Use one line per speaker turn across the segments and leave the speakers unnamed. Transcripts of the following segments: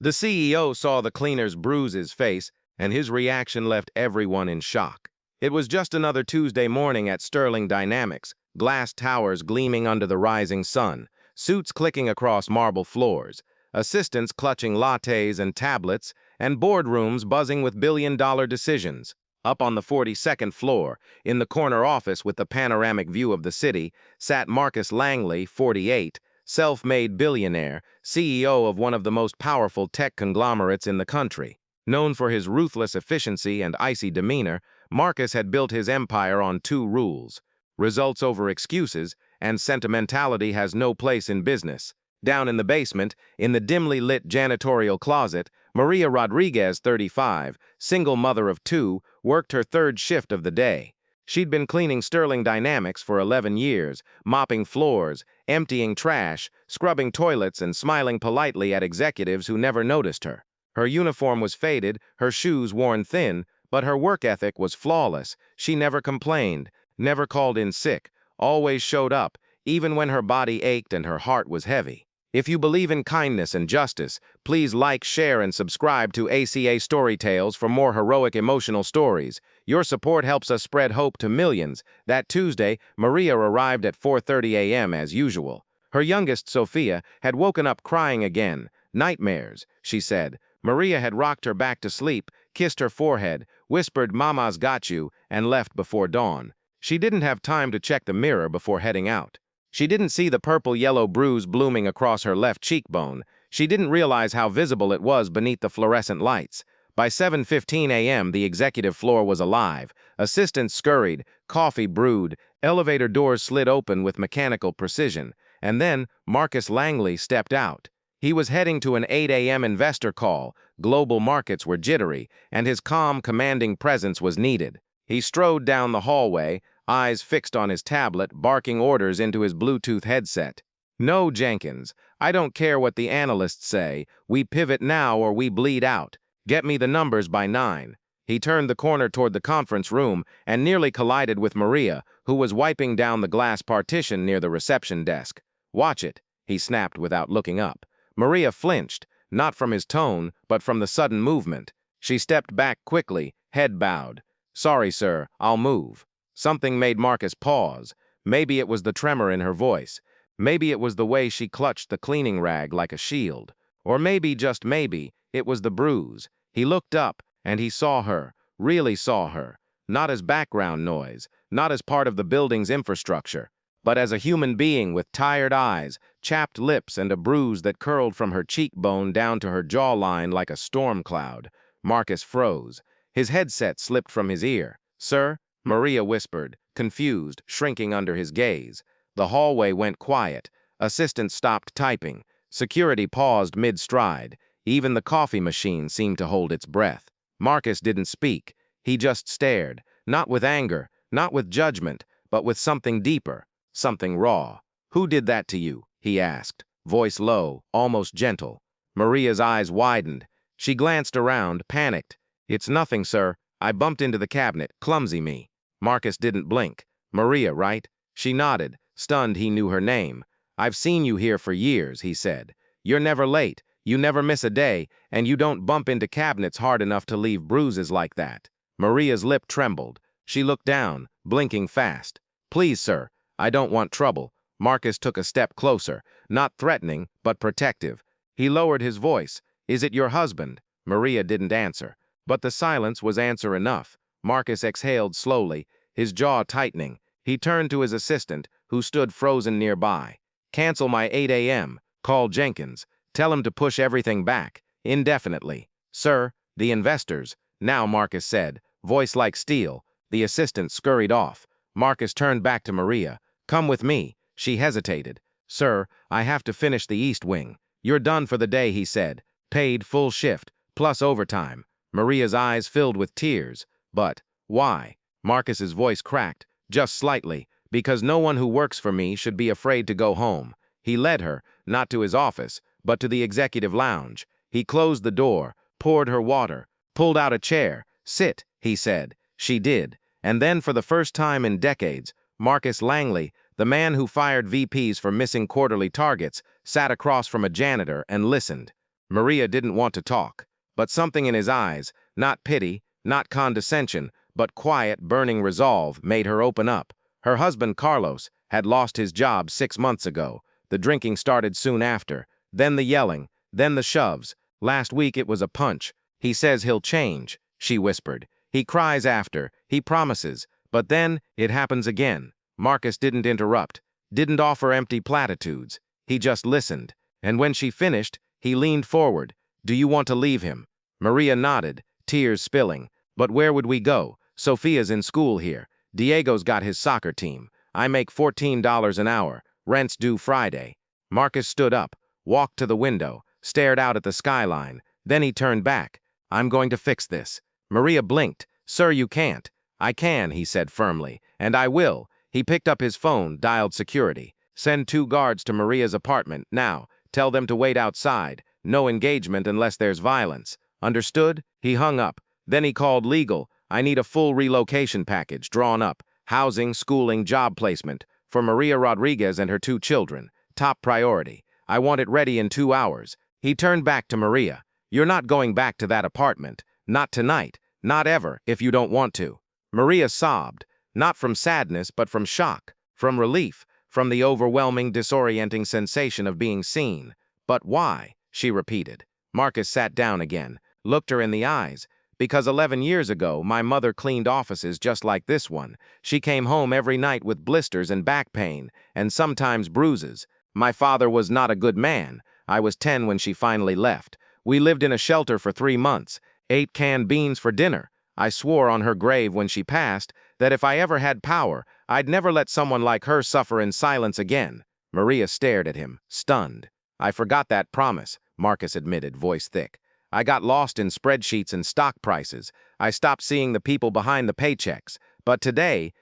The CEO saw the cleaner's Bruises' face, and his reaction left everyone in shock. It was just another Tuesday morning at Sterling Dynamics, glass towers gleaming under the rising sun, suits clicking across marble floors, assistants clutching lattes and tablets, and boardrooms buzzing with billion-dollar decisions. Up on the 42nd floor, in the corner office with the panoramic view of the city, sat Marcus Langley, 48, self-made billionaire, CEO of one of the most powerful tech conglomerates in the country. Known for his ruthless efficiency and icy demeanor, Marcus had built his empire on two rules: results over excuses, and sentimentality has no place in business. Down in the basement, in the dimly lit janitorial closet, Maria Rodriguez, 35, single mother of two, worked her third shift of the day. She'd been cleaning Sterling Dynamics for 11 years, mopping floors, emptying trash, scrubbing toilets, and smiling politely at executives who never noticed her. Her uniform was faded, her shoes worn thin, but her work ethic was flawless. She never complained, never called in sick, always showed up, even when her body ached and her heart was heavy. If you believe in kindness and justice, please like, share, and subscribe to ACA Storytales for more heroic emotional stories. Your support helps us spread hope to millions. That Tuesday, Maria arrived at 4:30 a.m. as usual. Her youngest, Sophia, had woken up crying again. Nightmares, she said. Maria had rocked her back to sleep, kissed her forehead, whispered "Mama's got you," and left before dawn. She didn't have time to check the mirror before heading out. She didn't see the purple-yellow bruise blooming across her left cheekbone. She didn't realize how visible it was beneath the fluorescent lights. By 7:15 a.m., the executive floor was alive. Assistants scurried, coffee brewed, elevator doors slid open with mechanical precision. And then Marcus Langley stepped out. He was heading to an 8 a.m. investor call. Global markets were jittery, and his calm, commanding presence was needed. He strode down the hallway, eyes fixed on his tablet, barking orders into his Bluetooth headset. "No, Jenkins, I don't care what the analysts say. We pivot now or we bleed out. Get me the numbers by 9. He turned the corner toward the conference room and nearly collided with Maria, who was wiping down the glass partition near the reception desk. "Watch it," he snapped without looking up. Maria flinched, not from his tone, but from the sudden movement. She stepped back quickly, head bowed. "Sorry, sir, I'll move." Something made Marcus pause. Maybe it was the tremor in her voice. Maybe it was the way she clutched the cleaning rag like a shield. Or maybe, just maybe, it was the bruise. He looked up, and he saw her, really saw her, not as background noise, not as part of the building's infrastructure, but as a human being with tired eyes, chapped lips, and a bruise that curled from her cheekbone down to her jawline like a storm cloud. Marcus froze. His headset slipped from his ear. "Sir?" Maria whispered, confused, shrinking under his gaze. The hallway went quiet. Assistants stopped typing. Security paused mid-stride. Even the coffee machine seemed to hold its breath. Marcus didn't speak. He just stared, not with anger, not with judgment, but with something deeper, something raw. "Who did that to you?" he asked, voice low, almost gentle. Maria's eyes widened. She glanced around, panicked. "It's nothing, sir. I bumped into the cabinet. Clumsy me." Marcus didn't blink. "Maria, right?" She nodded, stunned he knew her name. "I've seen you here for years," he said. "You're never late, you never miss a day, and you don't bump into cabinets hard enough to leave bruises like that." Maria's lip trembled. She looked down, blinking fast. "Please, sir, I don't want trouble." Marcus took a step closer, not threatening, but protective. He lowered his voice. "Is it your husband?" Maria didn't answer. But the silence was answer enough. Marcus exhaled slowly, his jaw tightening. He turned to his assistant, who stood frozen nearby. "Cancel my 8 a.m. Call Jenkins. Tell him to push everything back, indefinitely." "Sir, the investors," now Marcus said, voice like steel. The assistant scurried off. Marcus turned back to Maria. "Come with me." She hesitated. "Sir, I have to finish the East Wing." "You're done for the day," he said. "Paid full shift, plus overtime." Maria's eyes filled with tears. "But why?" Marcus's voice cracked, just slightly. "Because no one who works for me should be afraid to go home." He led her, not to his office, but to the executive lounge. He closed the door, poured her water, pulled out a chair. "Sit," he said. She did. And then, for the first time in decades, Marcus Langley, the man who fired VPs for missing quarterly targets, sat across from a janitor and listened. Maria didn't want to talk, but something in his eyes, not pity, not condescension, but quiet, burning resolve, made her open up. Her husband, Carlos, had lost his job 6 months ago. The drinking started soon after, then the yelling, then the shoves. Last week it was a punch. He says he'll change, she whispered. He cries after, he promises, but then it happens again. Marcus didn't interrupt, didn't offer empty platitudes. He just listened, and when she finished, he leaned forward. Do you want to leave him? Maria nodded, tears spilling. But where would we go? Sophia's in school here. Diego's got his soccer team. I make $14 an hour. Rent's due Friday. Marcus stood up, walked to the window, stared out at the skyline. Then he turned back. I'm going to fix this. Maria blinked. Sir, you can't. I can, he said firmly, and I will. He picked up his phone, dialed security. Send 2 guards to Maria's apartment, now. Tell them to wait outside. No engagement unless there's violence. Understood? He hung up. Then he called legal. I need a full relocation package, drawn up. Housing, schooling, job placement. For Maria Rodriguez and her 2 children. Top priority. I want it ready in 2 hours. He turned back to Maria. You're not going back to that apartment. Not tonight. Not ever, if you don't want to. Maria sobbed. Not from sadness, but from shock. From relief. From the overwhelming, disorienting sensation of being seen. But why? She repeated. Marcus sat down again, looked her in the eyes. Because 11 years ago, my mother cleaned offices just like this one. She came home every night with blisters and back pain, and sometimes bruises. My father was not a good man. I was 10 when she finally left. We lived in a shelter for 3 months, ate canned beans for dinner. I swore on her grave when she passed that if I ever had power, I'd never let someone like her suffer in silence again. Maria stared at him, stunned. I forgot that promise, Marcus admitted, voice thick. I got lost in spreadsheets and stock prices. I stopped seeing the people behind the paychecks. But today,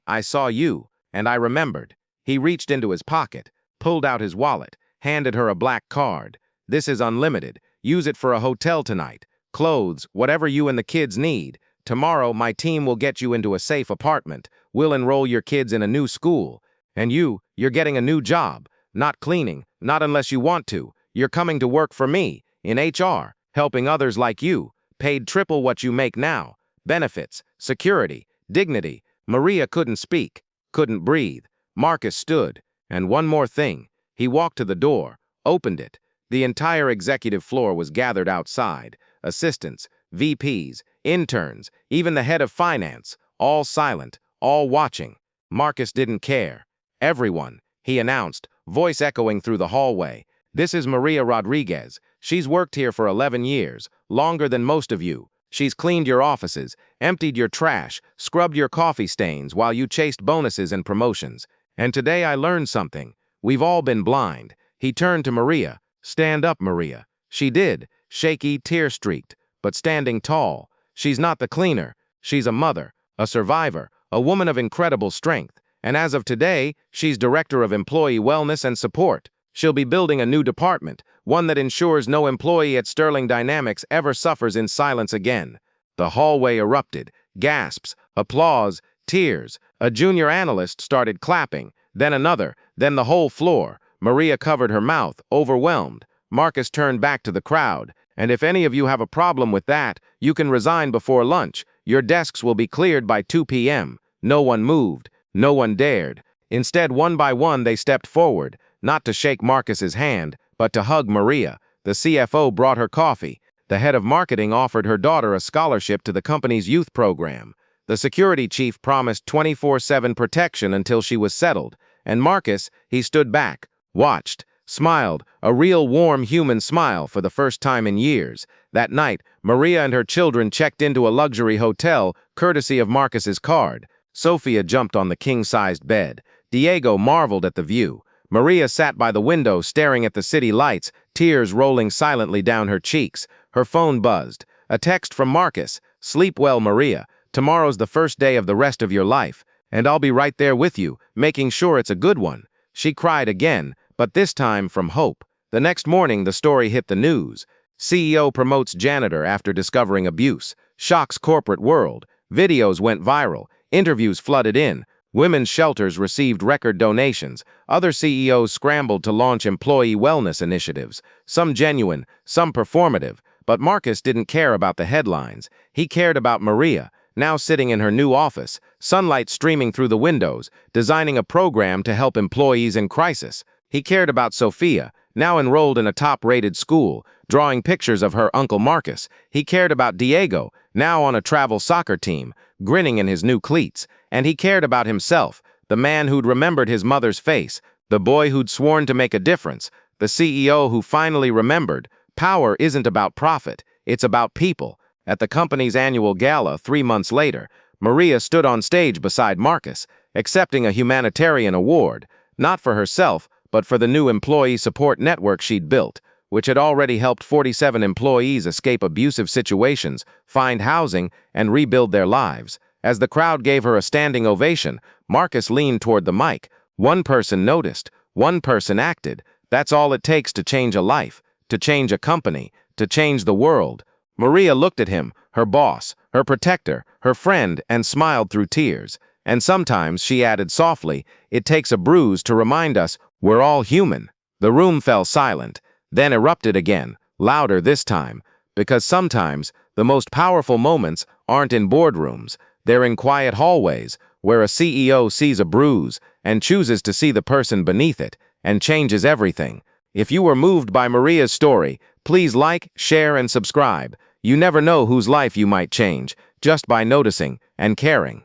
I saw you, and I remembered. He reached into his pocket, pulled out his wallet, handed her a black card. This is unlimited. Use it for a hotel tonight. Clothes, whatever you and the kids need. Tomorrow, my team will get you into a safe apartment. We'll enroll your kids in a new school. And you're getting a new job. Not cleaning, not unless you want to. You're coming to work for me, in HR, helping others like you. Paid triple what you make now. Benefits, security, dignity. Maria couldn't speak, couldn't breathe. Marcus stood. And one more thing. He walked to the door, opened it. The entire executive floor was gathered outside. Assistants, VPs, interns, even the head of finance, all silent, all watching. Marcus didn't care. Everyone, he announced, voice echoing through the hallway. This is Maria Rodriguez. She's worked here for 11 years, longer than most of you. She's cleaned your offices, emptied your trash, scrubbed your coffee stains while you chased bonuses and promotions. And today I learned something. We've all been blind. He turned to Maria. Stand up, Maria. She did, shaky, tear-streaked, but standing tall. She's not the cleaner. She's a mother, a survivor, a woman of incredible strength. And as of today, she's director of employee wellness and support. She'll be building a new department, one that ensures no employee at Sterling Dynamics ever suffers in silence again. The hallway erupted. Gasps, applause, tears. A junior analyst started clapping, then another, then the whole floor. Maria covered her mouth, overwhelmed. Marcus turned back to the crowd. And if any of you have a problem with that, you can resign before lunch. Your desks will be cleared by 2 p.m. No one moved. No one dared. Instead, one by one, they stepped forward, not to shake Marcus's hand, but to hug Maria. The CFO brought her coffee. The head of marketing offered her daughter a scholarship to the company's youth program. The security chief promised 24/7 protection until she was settled. And Marcus, he stood back, watched, smiled, a real warm human smile for the first time in years. That night, Maria and her children checked into a luxury hotel, courtesy of Marcus's card. Sophia jumped on the king-sized bed. Diego marveled at the view. Maria sat by the window staring at the city lights, tears rolling silently down her cheeks. Her phone buzzed. A text from Marcus. Sleep well, Maria. Tomorrow's the first day of the rest of your life, and I'll be right there with you, making sure it's a good one. She cried again, but this time from hope. The next morning, the story hit the news. CEO promotes janitor after discovering abuse. Shocks corporate world. Videos went viral. Interviews flooded in. Women's shelters received record donations. Other CEOs scrambled to launch employee wellness initiatives, some genuine, some performative. But Marcus didn't care about the headlines. He cared about Maria, now sitting in her new office, sunlight streaming through the windows, designing a program to help employees in crisis. He cared about Sophia, now enrolled in a top-rated school, drawing pictures of her Uncle Marcus. He cared about Diego, now on a travel soccer team, grinning in his new cleats. And he cared about himself, the man who'd remembered his mother's face, the boy who'd sworn to make a difference, the CEO who finally remembered. Power isn't about profit, it's about people. At the company's annual gala 3 months later, Maria stood on stage beside Marcus, accepting a humanitarian award, not for herself, but for the new employee support network she'd built, which had already helped 47 employees escape abusive situations, find housing, and rebuild their lives. As the crowd gave her a standing ovation, Marcus leaned toward the mic. One person noticed, one person acted. That's all it takes to change a life, to change a company, to change the world. Maria looked at him, her boss, her protector, her friend, and smiled through tears. And sometimes, she added softly, it takes a bruise to remind us we're all human. The room fell silent, then erupted again, louder this time, because sometimes the most powerful moments aren't in boardrooms. They're in quiet hallways, where a CEO sees a bruise and chooses to see the person beneath it, and changes everything. If you were moved by Maria's story, please like, share, and subscribe. You never know whose life you might change, just by noticing and caring.